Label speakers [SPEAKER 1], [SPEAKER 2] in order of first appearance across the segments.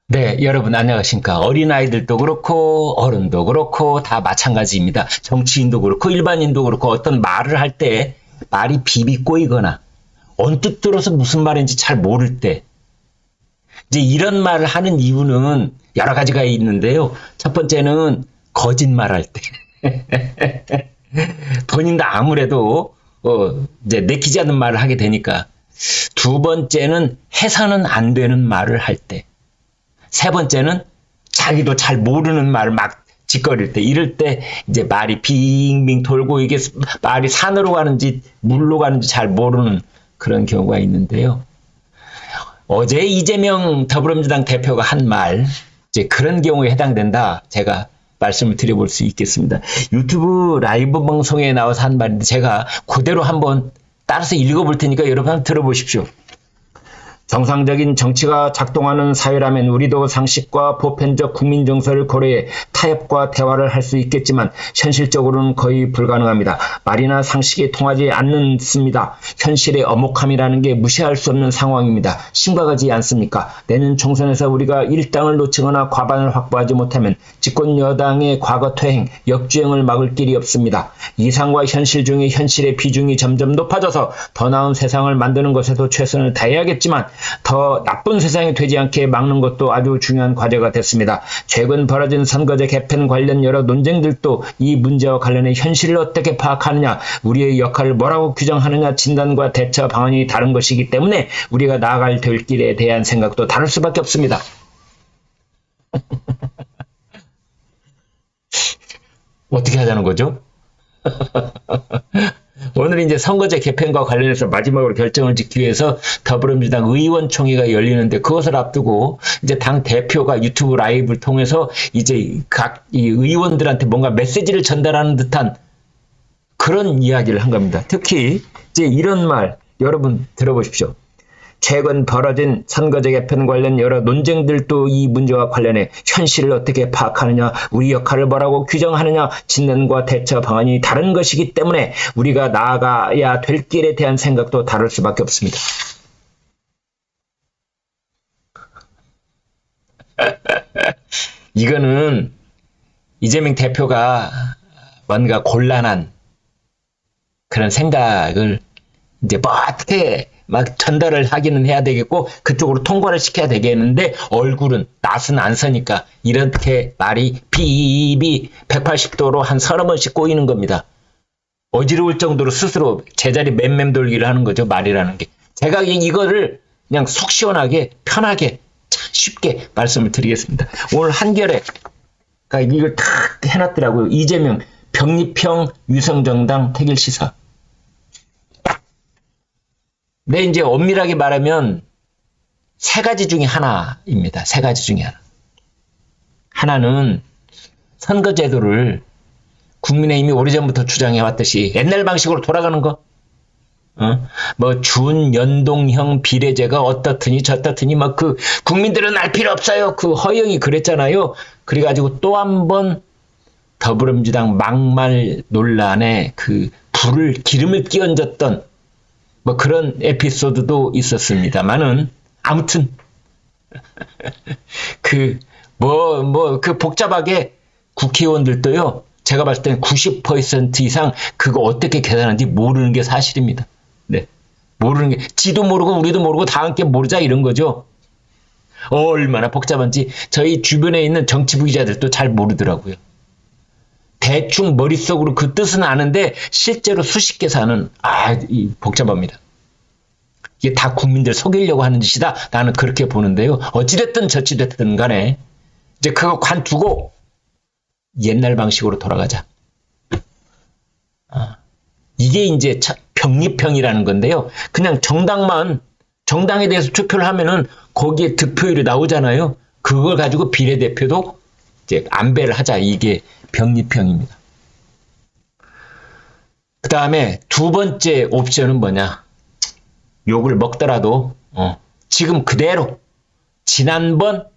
[SPEAKER 1] 네, 여러분 안녕하십니까. 어린아이들도 그렇고 어른도 그렇고 다 마찬가지입니다. 정치인도 그렇고 일반인도 그렇고 어떤 말을 할 때 말이 비비 꼬이거나 언뜻 들어서 무슨 말인지 잘 모를 때 이제 이런 말을 하는 이유는 여러 가지가 있는데요. 첫 번째는 거짓말할 때 본인도 아무래도 이제 내키지 않는 말을 하게 되니까. 두 번째는 해서는 안 되는 말을 할 때. 세 번째는 자기도 잘 모르는 말을 막 짓거릴 때, 이럴 때 이제 말이 빙빙 돌고 이게 말이 산으로 가는지 물로 가는지 잘 모르는 그런 경우가 있는데요. 어제 이재명 더불어민주당 대표가 한 말, 이제 그런 경우에 해당된다. 제가 말씀을 드려볼 수 있겠습니다. 유튜브 라이브 방송에 나와서 한 말인데 제가 그대로 한번 따라서 읽어볼 테니까 여러분 한번 들어보십시오. 정상적인 정치가 작동하는 사회라면 우리도 상식과 보편적 국민 정서를 고려해 타협과 대화를 할 수 있겠지만 현실적으로는 거의 불가능합니다. 말이나 상식이 통하지 않습니다. 현실의 엄혹함이라는 게 무시할 수 없는 상황입니다. 심각하지 않습니까? 내년 총선에서 우리가 일당을 놓치거나 과반을 확보하지 못하면 집권 여당의 과거 퇴행, 역주행을 막을 길이 없습니다. 이상과 현실 중에 현실의 비중이 점점 높아져서 더 나은 세상을 만드는 것에도 최선을 다해야겠지만 더 나쁜 세상이 되지 않게 막는 것도 아주 중요한 과제가 됐습니다. 최근 벌어진 선거제 개편 관련 여러 논쟁들도 이 문제와 관련해 현실을 어떻게 파악하느냐, 우리의 역할을 뭐라고 규정하느냐, 진단과 대처 방안이 다른 것이기 때문에 우리가 나아갈 될 길에 대한 생각도 다를 수밖에 없습니다. 어떻게 하자는 거죠? 오늘 이제 선거제 개편과 관련해서 마지막으로 결정을 짓기 위해서 더불어민주당 의원총회가 열리는데, 그것을 앞두고 이제 당 대표가 유튜브 라이브를 통해서 이제 각 이 의원들한테 뭔가 메시지를 전달하는 듯한 그런 이야기를 한 겁니다. 특히 이제 이런 말 여러분 들어보십시오. 최근 벌어진 선거제 개편 관련 여러 논쟁들도 이 문제와 관련해 현실을 어떻게 파악하느냐, 우리 역할을 뭐라고 규정하느냐, 진단과 대처 방안이 다른 것이기 때문에 우리가 나아가야 될 길에 대한 생각도 다를 수밖에 없습니다. 이거는 이재명 대표가 뭔가 곤란한 그런 생각을 이제 뭐 어떻게 막 전달을 하기는 해야 되겠고 그쪽으로 통과를 시켜야 되겠는데, 얼굴은 낯은 안 서니까 이렇게 말이 비비 180도로 한 서너 번씩 꼬이는 겁니다. 어지러울 정도로 스스로 제자리 맴맴 돌기를 하는 거죠, 말이라는 게. 제가 이거를 그냥 속 시원하게 편하게 쉽게 말씀을 드리겠습니다. 오늘 한겨레 이걸 탁 해놨더라고요. 이재명 병립형 위성정당 태길 시사. 네, 이제 엄밀하게 말하면 세 가지 중에 하나입니다. 세 가지 중에 하나. 하나는 선거제도를 국민의힘이 오래전부터 주장해왔듯이 옛날 방식으로 돌아가는 거. 뭐 준연동형 비례제가 어떻더니 저떻더니 막 그 국민들은 알 필요 없어요. 그 허영이 그랬잖아요. 그래가지고 또 한 번 더불어민주당 막말 논란에 그 기름을 끼얹었던 뭐 그런 에피소드도 있었습니다만은, 아무튼 그 복잡하게 국회의원들도요, 제가 봤을 때는 90% 이상 그거 어떻게 계산하는지 모르는 게 사실입니다. 네, 모르는 게, 지도 모르고 우리도 모르고 다 함께 모르자 이런 거죠. 얼마나 복잡한지 저희 주변에 있는 정치부 기자들도 잘 모르더라고요. 대충 머릿속으로 그 뜻은 아는데 실제로 수식 계산은 복잡합니다. 이게 다 국민들 속이려고 하는 짓이다. 나는 그렇게 보는데요. 어찌됐든 저찌됐든 간에 이제 그거 관두고 옛날 방식으로 돌아가자. 이게 이제 병립형이라는 건데요. 그냥 정당에 대해서 투표를 하면은 거기에 득표율이 나오잖아요. 그걸 가지고 비례대표도 이제 안배를 하자. 이게 병립형입니다. 그 다음에 두 번째 옵션은 뭐냐? 욕을 먹더라도 지금 그대로 지난번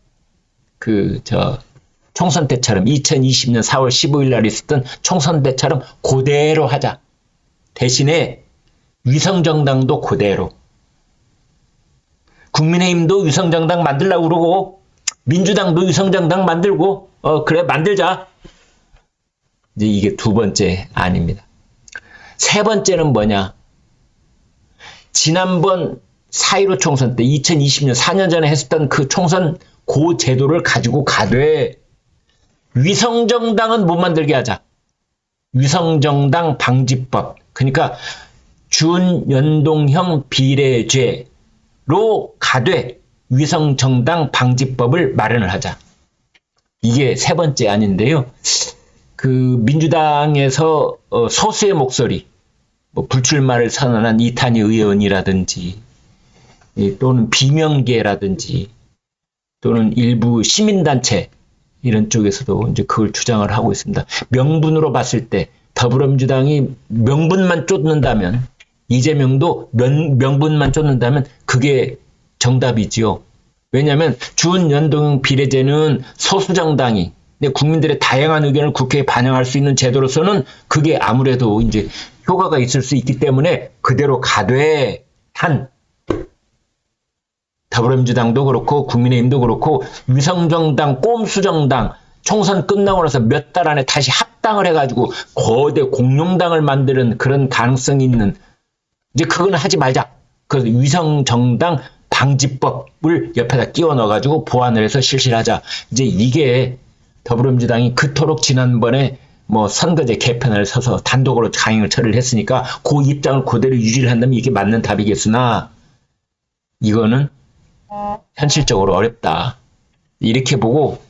[SPEAKER 1] 총선 때처럼 2020년 4월 15일 날 있었던 총선 때처럼 그대로 하자. 대신에 위성정당도 그대로. 국민의힘도 위성정당 만들려고 그러고 민주당도 위성정당 만들고, 그래, 만들자. 이제 이게 두 번째 안입니다. 세 번째는 뭐냐? 지난번 4.15 총선 때 2020년 4년 전에 했었던 그 총선 그 제도를 가지고 가되 위성정당은 못 만들게 하자. 위성정당 방지법. 그러니까 준연동형 비례죄로 가되 위성정당 방지법을 마련을 하자. 이게 세 번째 안인데요. 그 민주당에서 소수의 목소리, 뭐 불출마를 선언한 이탄희 의원이라든지 또는 비명계라든지 또는 일부 시민단체 이런 쪽에서도 이제 그걸 주장을 하고 있습니다. 명분으로 봤을 때 더불어민주당이 명분만 쫓는다면 이재명도 명분만 쫓는다면 그게 정답이지요. 왜냐하면 준연동형 비례제는 소수정당이 국민들의 다양한 의견을 국회에 반영할 수 있는 제도로서는 그게 아무래도 이제 효과가 있을 수 있기 때문에 그대로 가되 한 더불어민주당도 그렇고 국민의힘도 그렇고 위성정당, 꼼수정당 총선 끝나고 나서 몇 달 안에 다시 합당을 해가지고 거대 공룡당을 만드는 그런 가능성이 있는 이제 그건 하지 말자. 그래서 위성정당 방지법을 옆에다 끼워 넣어가지고 보완을 해서 실시를 하자. 이제 이게 더불어민주당이 그토록 지난번에 뭐 선거제 개편을 서서 단독으로 강행을 처리를 했으니까 그 입장을 그대로 유지를 한다면 이게 맞는 답이겠으나 이거는 현실적으로 어렵다. 이렇게 보고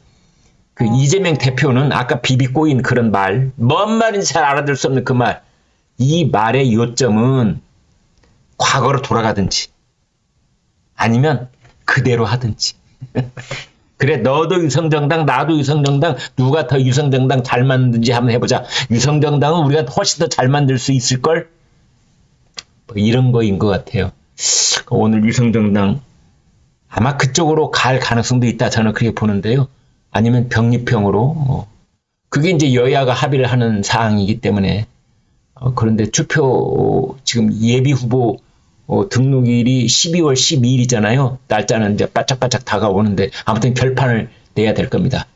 [SPEAKER 1] 그 이재명 대표는 아까 비비꼬인 그런 말, 뭔 말인지 잘 알아들 수 없는 그 말, 이 말의 요점은 과거로 돌아가든지 아니면 그대로 하든지 그래 너도 위성정당 나도 위성정당 누가 더 위성정당 잘 만드는지 한번 해보자. 위성정당은 우리가 훨씬 더 잘 만들 수 있을걸? 뭐 이런 거인 것 같아요. 오늘 위성정당 아마 그쪽으로 갈 가능성도 있다 저는 그렇게 보는데요. 아니면 병립형으로 그게 이제 여야가 합의를 하는 사항이기 때문에 그런데 투표 지금 예비 후보 등록일이 12월 12일이잖아요. 날짜는 이제 바짝바짝 다가오는데 아무튼 결판을 내야 될 겁니다.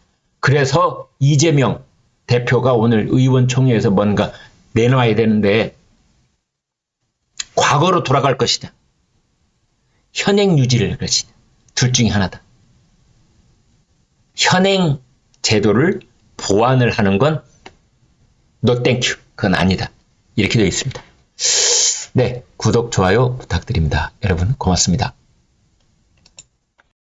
[SPEAKER 1] 그래서 이재명 대표가 오늘 의원총회에서 뭔가 내놔야 되는데 과거로 돌아갈 것이다. 현행 유지를 할 것이다. 둘 중에 하나다. 현행 제도를 보완을 하는 건 no 땡큐. 그건 아니다. 이렇게 되어 있습니다. 네, 구독, 좋아요 부탁드립니다. 여러분 고맙습니다.